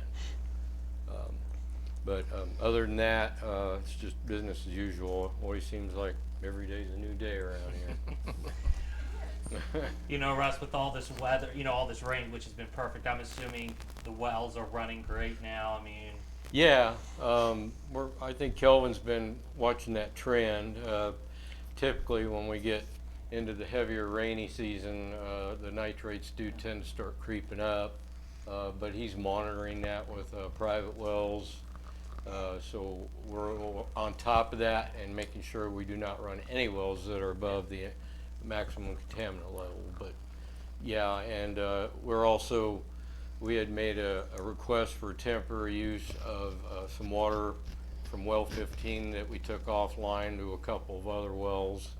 But other than that, it's just business as usual. Always seems like every day's a new day around here. You know, Russ, with all this weather, you know, all this rain, which has been perfect, I'm assuming the wells are running great now. I mean, Yeah, I think Kelvin's been watching that trend. Typically when we get into the heavier rainy season, the nitrates do tend to start creeping up, but he's monitoring that with private wells. So we're on top of that and making sure we do not run any wells that are above the maximum contaminant level. But yeah, and we had made a request for temporary use of some water from well 15 that we took offline to a couple of other wells.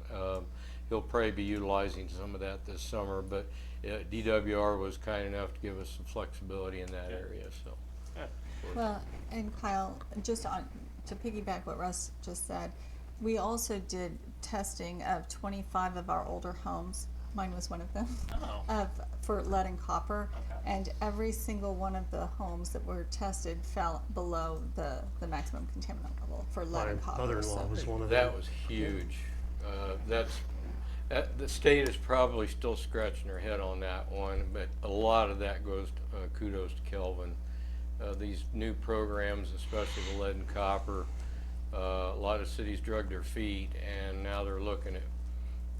He'll probably be utilizing some of that this summer, but DWR was kind enough to give us some flexibility in that area. So. Well, and Kyle, to piggyback what Russ just said, we also did testing of 25 of our older homes. Mine was one of them. For lead and copper. Okay. And every single one of the homes that were tested fell below the maximum contaminant level for lead and copper. My mother-in-law was one of them. That was huge. The state is probably still scratching their head on that one, but a lot of that goes to, kudos to Kelvin. These new programs, especially the lead and copper, a lot of cities drug their feet, and now they're looking at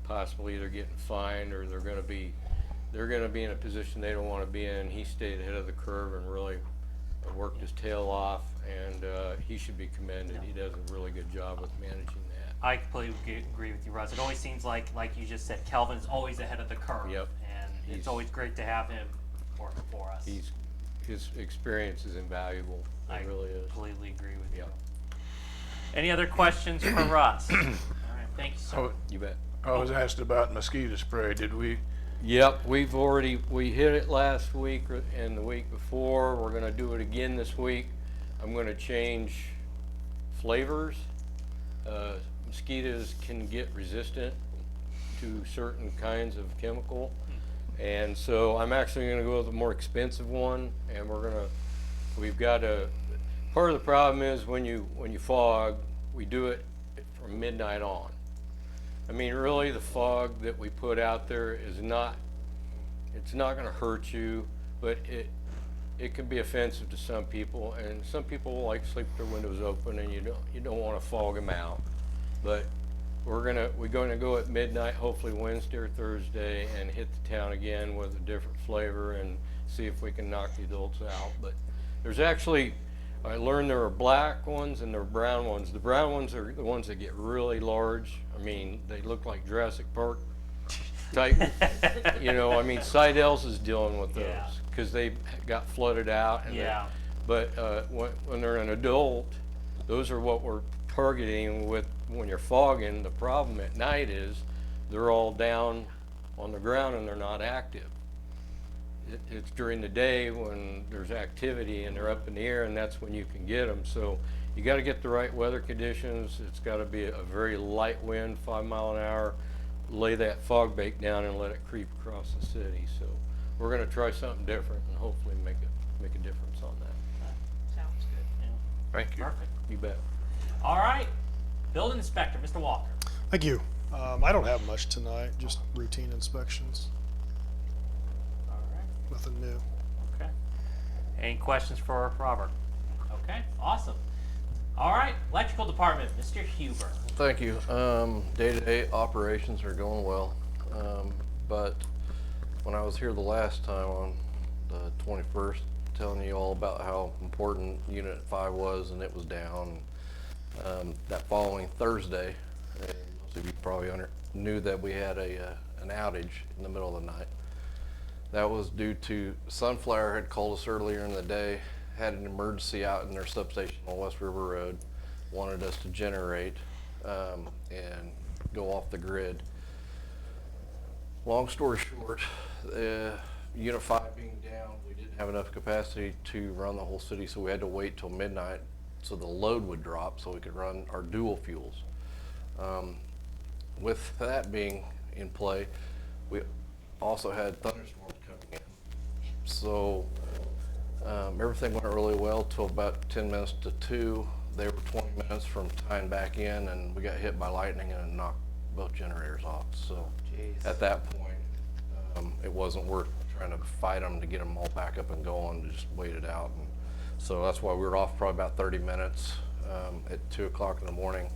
possibly either getting fined or they're going to be in a position they don't want to be in. He stayed ahead of the curve and really worked his tail off, and he should be commended. He does a really good job with managing that. I completely agree with you, Russ. It always seems like you just said, Kelvin's always ahead of the curve. Yep. And it's always great to have him working for us. His experience is invaluable. It really is. I completely agree with you. Yep. Any other questions for Russ? All right, thank you, sir. You bet. I was asked about mosquito spray. Did we? Yep, we hit it last week and the week before. We're gonna do it again this week. I'm gonna change flavors. Mosquitoes can get resistant to certain kinds of chemical. And so I'm actually gonna go with a more expensive one, and we've got part of the problem is when you fog, we do it from midnight on. I mean, really, the fog that we put out there is it's not going to hurt you, but it can be offensive to some people, and some people like to sleep with their windows open, and you don't want to fog them out. But we're going to go at midnight, hopefully Wednesday or Thursday, and hit the town again with a different flavor and see if we can knock the adults out. But there's actually, I learned there are black ones and there are brown ones. The brown ones are the ones that get really large. I mean, they look like Jurassic Park type. You know, I mean, Seidel's is dealing with those because they got flooded out. And but when they're an adult, those are what we're targeting with when you're fogging. The problem at night is they're all down on the ground and they're not active. it's during the day when there's activity and they're up in the air, and that's when you can get them. So you got to get the right weather conditions. It's got to be a very light wind, 5 mile an hour. Lay that fog bake down and let it creep across the city. So we're going to try something different and hopefully make a difference on that. Sounds good. Thank you. Perfect. You bet. All right. Building inspector, Mr. Walker. Thank you. I don't have much tonight, just routine inspections, All right. nothing new. Okay. Any questions for Robert? Okay, awesome. All right, electrical department, Mr. Huber. Thank you. Day-to-day operations are going well, but when I was here the last time on the 21st, telling you all about how important Unit 5 was and it was down, that following Thursday, and most of you probably knew that we had an outage in the middle of the night. That was due to Sunflower had called us earlier in the day, had an emergency out in their substation on West River Road, wanted us to generate and go off the grid. Long story short, Unit 5 being down, we didn't have enough capacity to run the whole city, so we had to wait till midnight so the load would drop so we could run our dual fuels. With that being in play, we also had thunderstorms coming in. So everything went really well till about 10 minutes to 2. They were 20 minutes from tying back in, and we got hit by lightning and it knocked both generators off. So at that point, it wasn't worth trying to fight them to get them all back up and going, to just wait it out. And so that's why we were off probably about 30 minutes at 2 o'clock in the morning.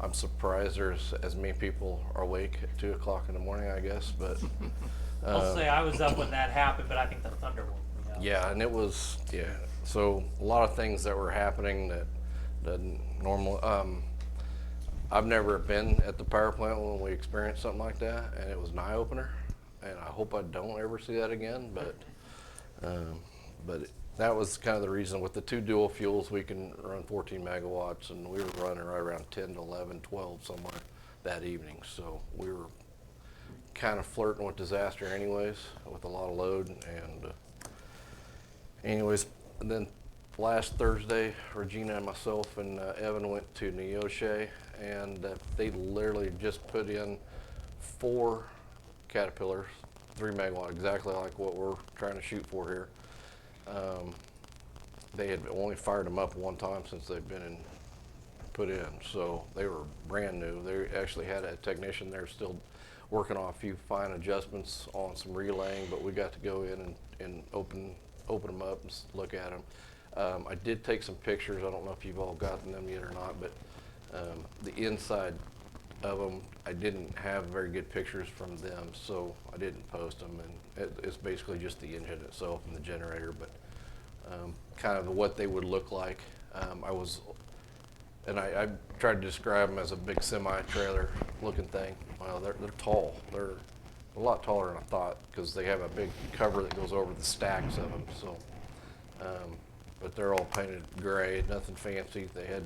I'm surprised there's as many people are awake at 2 o'clock in the morning, I guess, but. I'll say I was up when that happened, but I think the thunder woke me up. Yeah, and it was, so a lot of things that were happening that normal, I've never been at the power plant when we experienced something like that, and it was an eye opener, and I hope I don't ever see that again, but that was kind of the reason. With the 2 dual fuels, we can run 14 megawatts, and we were running right around 10 to 11, 12 somewhere that evening, so we were kind of flirting with disaster anyways, with a lot of load. And anyways, and then last Thursday, Regina and myself and Evan went to Neoshe, and they literally just put in 4 Caterpillars, 3 megawatt, exactly like what we're trying to shoot for here. They had only fired them up one time since they've been put in, so they were brand new. They actually had a technician there still working on a few fine adjustments on some relaying, but we got to go in and open them up and look at them. I did take some pictures. I don't know if you've all gotten them yet or not, but the inside of them, I didn't have very good pictures from them, so I didn't post them. And it's basically just the engine itself and the generator, but kind of what they would look like. I tried to describe them as a big semi-trailer looking thing. Well, they're tall. They're a lot taller than I thought because they have a big cover that goes over the stacks of them. So, but they're all painted gray, nothing fancy. They had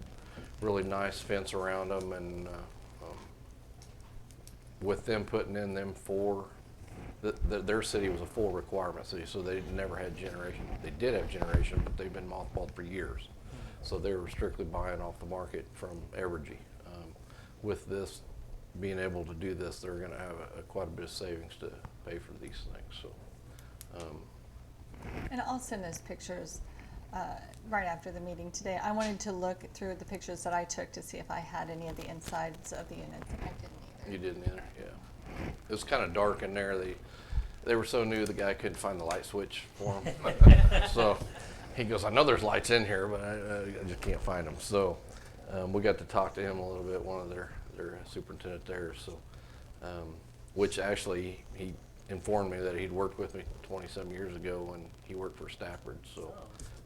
really nice fence around them, and with them putting in them 4, their city was a full requirement city, so they never had generation. They did have generation, but they've been mothballed for years. So they were strictly buying off the market from Evergy. With this, being able to do this, they're going to have quite a bit of savings to pay for these things. So, And I'll send those pictures right after the meeting today. I wanted to look through the pictures that I took to see if I had any of the insides of the units, and I didn't either. you didn't either, yeah. It was kind of dark in there. They were so new, the guy couldn't find the light switch for them. So he goes, I know there's lights in here, but I just can't find them. So we got to talk to him a little bit, one of their superintendent there. So, which actually he informed me that he'd worked with me 20-some years ago when he worked for Stafford. So,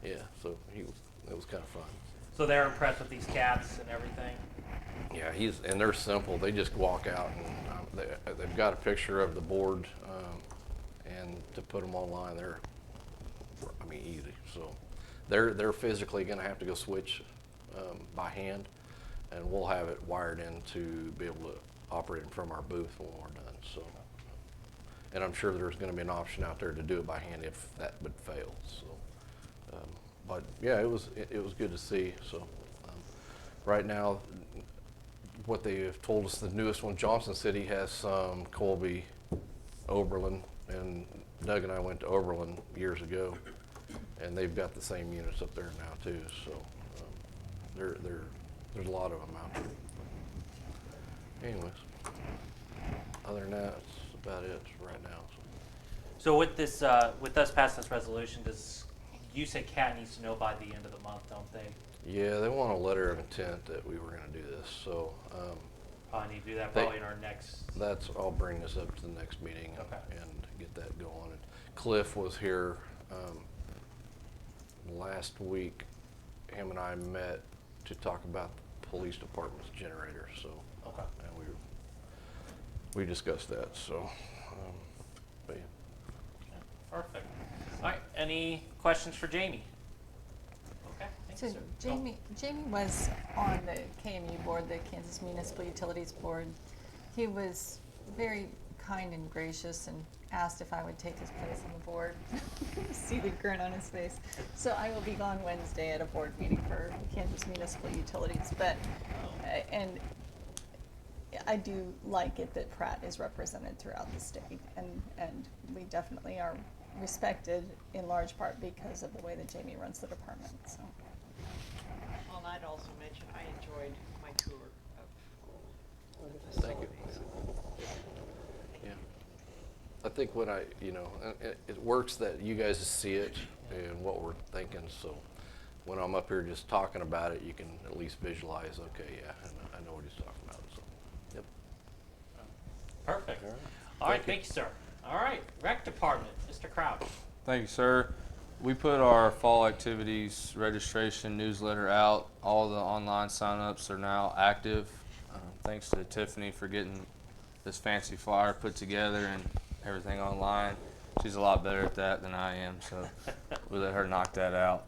yeah, so it was kind of fun. So they're impressed with these cats and everything? Yeah, and they're simple. They just walk out, and they've got a picture of the board, and to put them online, they're easy. So they're physically going to have to go switch by hand, and we'll have it wired in to be able to operate them from our booth when we're done. So And I'm sure there's gonna be an option out there to do it by hand if that would fail, so. But yeah, it was good to see, so. Right now, what they have told us, the newest one, Johnson City has some, Colby, Oberlin, and Doug and I went to Oberlin years ago, and they've got the same units up there now too, so there's a lot of them out there. Anyways, other than that, that's about it right now. So with this, with us passing this resolution, you say CAT needs to know by the end of the month, don't they? Yeah, they want a letter of intent that we were gonna do this, so. Probably need to do that probably in our next. I'll bring this up to the next meeting and get that going. And Cliff was here last week. Him and I met to talk about the police department's generator, so. Okay. And we discussed that, so, but yeah. Perfect. All right, any questions for Jamie? Okay, thanks, So sir. Jamie was on the KMU board, the Kansas Municipal Utilities Board. He was very kind and gracious and asked if I would take his place on the board. See the grin on his face. So I will be gone Wednesday at a board meeting for Kansas Municipal Utilities, but, and I do like it that Pratt is represented throughout the state, and we definitely are respected in large part because of the way that Jamie runs the department, so. Well, and I'd also mention, I enjoyed my tour of the Thank you. facilities. Yeah. I think when it works that you guys see it and what we're thinking, so when I'm up here just talking about it, you can at least visualize, okay, yeah, I know what he's talking about, so, yep. Perfect. All right, thank you, sir. All right, rec department, Mr. Crouch. Thank you, sir. We put our fall activities registration newsletter out. All the online signups are now active. Thanks to Tiffany for getting this fancy flyer put together and everything online. She's a lot better at that than I am, so we let her knock that out.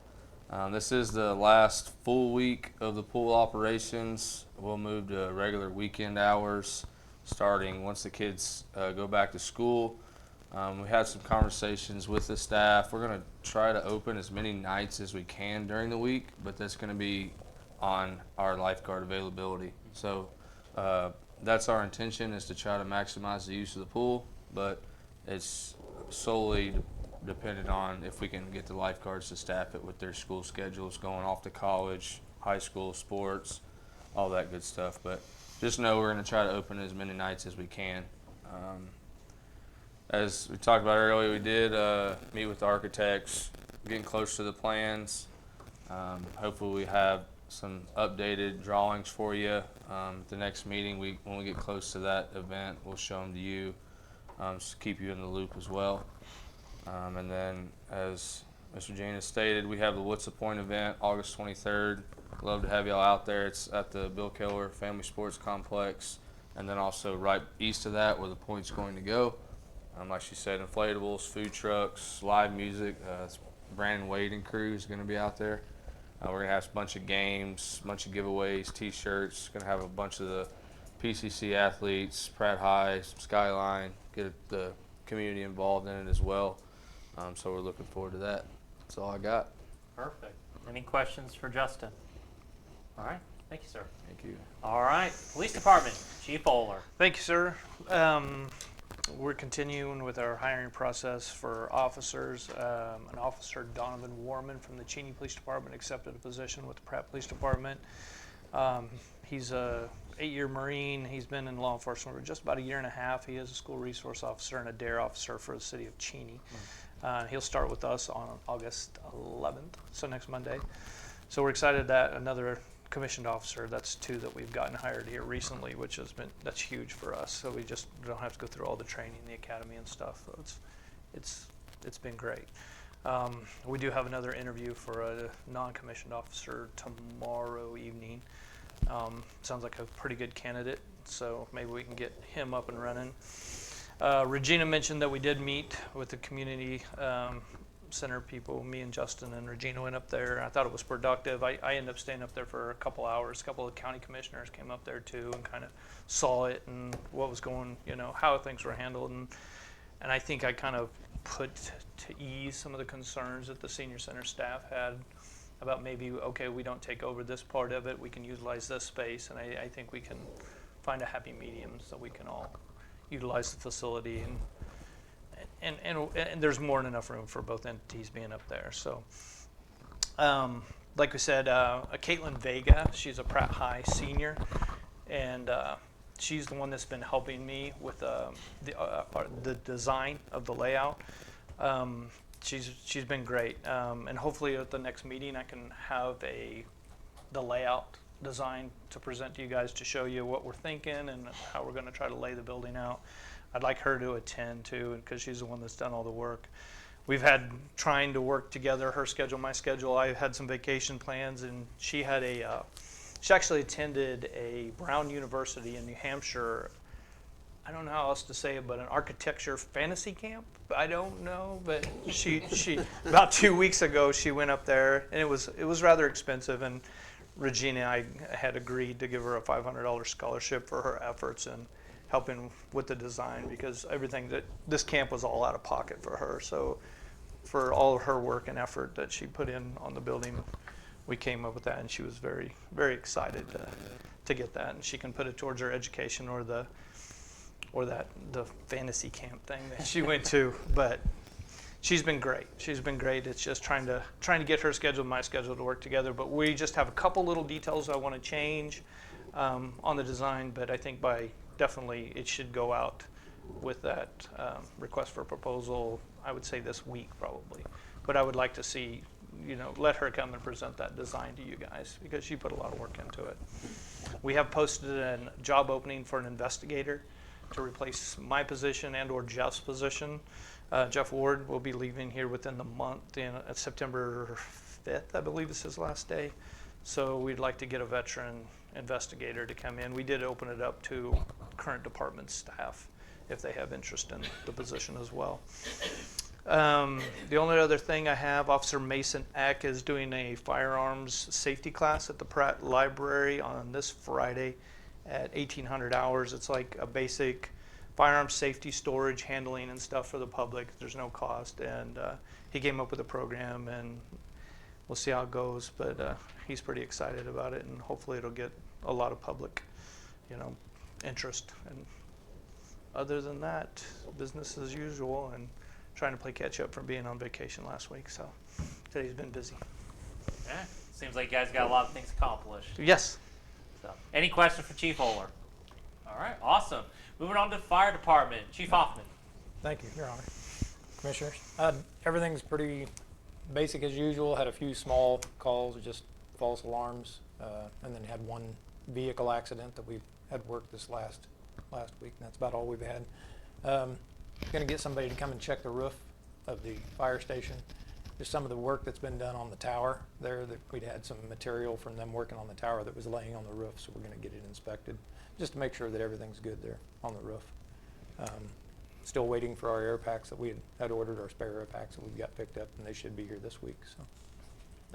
This is the last full week of the pool operations. We'll move to regular weekend hours starting once the kids go back to school. We had some conversations with the staff. We're going to try to open as many nights as we can during the week, but that's going to be on our lifeguard availability. So that's our intention, is to try to maximize the use of the pool, but it's solely dependent on if we can get the lifeguards to staff it with their school schedules, going off to college, high school, sports, all that good stuff. But just know we're going to try to open as many nights as we can. As we talked about earlier, we did meet with the architects, getting close to the plans. Hopefully we have some updated drawings for you. The next meeting, when we get close to that event, we'll show them to you, just to keep you in the loop as well. And then, as Mr. Janus stated, we have the What's the Point event, August 23rd. Love to have y'all out there. It's at the Bill Keller Family Sports Complex. And then also right east of that, where the point's going to go. Like she said, inflatables, food trucks, live music. Brandon Wade and crew is going to be out there. We're going to have a bunch of games, a bunch of giveaways, T-shirts. Going to have a bunch of the PCC athletes, Pratt High, Skyline, get the community involved in it as well. So we're looking forward to that. That's all I got. Perfect. Any questions for Justin? All right, thank you, sir. Thank you. All right, police department, Chief Oler. Thank you, sir. We're continuing with our hiring process for officers. An officer, Donovan Warman from the Cheney Police Department, accepted a position with the Pratt Police Department. He's a 8-year Marine. He's been in law enforcement for just about a year and a half. He is a school resource officer and a DARE officer for the city of Cheney. He'll start with us on August 11th, so next Monday. So we're excited that another commissioned officer, that's 2 that we've gotten hired here recently, which has been, that's huge for us. So we just don't have to go through all the training, the academy and stuff. So it's been great. We do have another interview for a non-commissioned officer tomorrow evening. Sounds like a pretty good candidate, so maybe we can get him up and running. Regina mentioned that we did meet with the community center people. Me and Justin and Regina went up there. I thought it was productive. I ended up staying up there for a couple hours. A couple of county commissioners came up there too and kind of saw it and what was going, how things were handled. And And I think I kind of put to ease some of the concerns that the senior center staff had about maybe, okay, we don't take over this part of it, we can utilize this space, and I think we can find a happy medium so we can all utilize the facility, and there's more than enough room for both entities being up there. So, like we said, Caitlin Vega, she's a Pratt High senior, and she's the one that's been helping me with the design of the layout. She's been great, and hopefully at the next meeting I can have the layout design to present to you guys to show you what we're thinking and how we're going to try to lay the building out. I'd like her to attend too, because she's the one that's done all the work. We've had trying to work together, her schedule, my schedule. I had some vacation plans, and she had she actually attended a Brown University in New Hampshire. I don't know how else to say it, but an architecture fantasy camp. I don't know, but she about 2 weeks ago she went up there, and it was rather expensive. And Regina and I had agreed to give her a $500 scholarship for her efforts and helping with the design, because everything that this camp was all out of pocket for her. So for all of her work and effort that she put in on the building, we came up with that, and she was very, very excited to get that, and she can put it towards her education or the fantasy camp thing that she went to. But she's been great. She's been great. It's just trying to get her schedule and my schedule to work together. But we just have a couple little details I want to change on the design. But I think definitely it should go out with that request for proposal, I would say this week probably. But I would like to see, let her come and present that design to you guys, because she put a lot of work into it. We have posted a job opening for an investigator to replace my position and or Jeff's position. Jeff Ward will be leaving here within the month, September 5th, I believe is his last day. So we'd like to get a veteran investigator to come in. We did open it up to current department staff if they have interest in the position as well. The only other thing I have, Officer Mason Eck is doing a firearms safety class at the Pratt Library on this Friday at 1800 hours. It's like a basic firearms safety, storage, handling, and stuff for the public. There's no cost, and he came up with a program, and we'll see how it goes. But he's pretty excited about it, and hopefully it'll get a lot of public, interest. And other than that, business as usual, and trying to play catch up from being on vacation last week. So today's been busy. Yeah, seems like you guys got a lot of things accomplished. Yes. So, any questions for Chief Oler? All right, awesome. Moving on to the fire department, Chief Hoffman. Thank you, Your Honor. Commissioners, everything's pretty basic as usual. Had a few small calls, just false alarms, and then had one vehicle accident that we had worked this last week, and that's about all we've had. Going to get somebody to come and check the roof of the fire station. Just some of the work that's been done on the tower there, that we'd had some material from them working on the tower that was laying on the roof, so we're going to get it inspected just to make sure that everything's good there on the roof. Still waiting for our air packs that we had ordered, our spare air packs that we've got picked up, and they should be here this week. So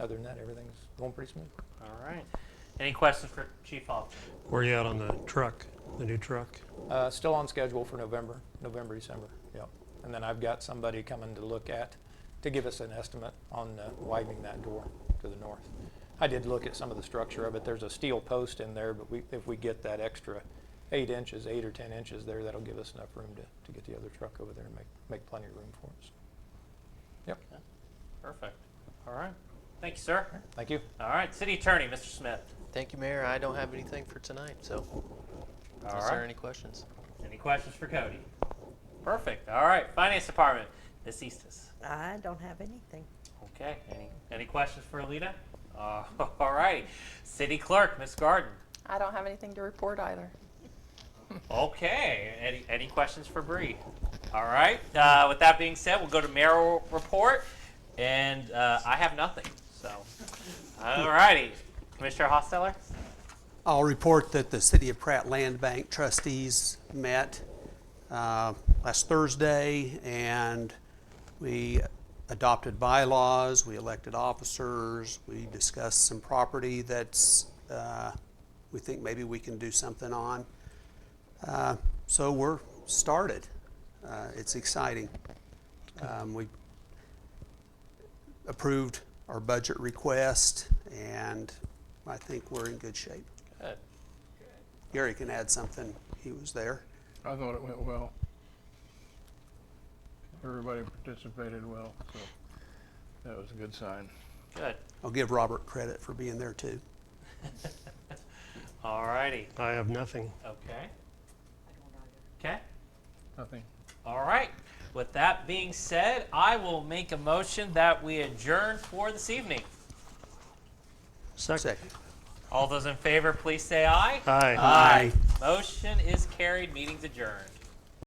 other than that, everything's going pretty smooth. All right. Any questions for Chief Hoffman? Where are you at on the truck, the new truck? Still on schedule for November, December. Yep. And then I've got somebody coming to give us an estimate on widening that door to the north. I did look at some of the structure of it. There's a steel post in there, but if we get that extra 8 or 10 inches there, that'll give us enough room to get the other truck over there and make plenty of room for us. Yep. Yeah. Perfect. All right. Thank you, sir. Thank you. All right, City Attorney, Mr. Smith. Thank you, Mayor. I don't have anything for tonight, so All is right. there any questions? Any questions for Cody? Perfect. All right, Finance Department, Ms. Eastis. I don't have anything. Okay. Any questions for Alita? All right. City Clerk, Ms. Garden. I don't have anything to report either. Okay. Any questions for Bree? All right. With that being said, we'll go to mayoral report, and I have nothing. So, all righty, Commissioner Hosteller. I'll report that the City of Pratt Land Bank trustees met last Thursday, and we adopted bylaws, we elected officers, we discussed some property that's we think maybe we can do something on. So we're started. It's exciting. We approved our budget request, and I think we're in good shape. Good. Gary can add something. He was there. I thought it went well. Everybody participated well, so that was a good sign. Good. I'll give Robert credit for being there too. All righty. I have nothing. Okay. Okay. Nothing. All right. With that being said, I will make a motion that we adjourn for this evening. Second. All those in favor, please say aye. Aye. Aye. Motion is carried. Meeting's adjourned.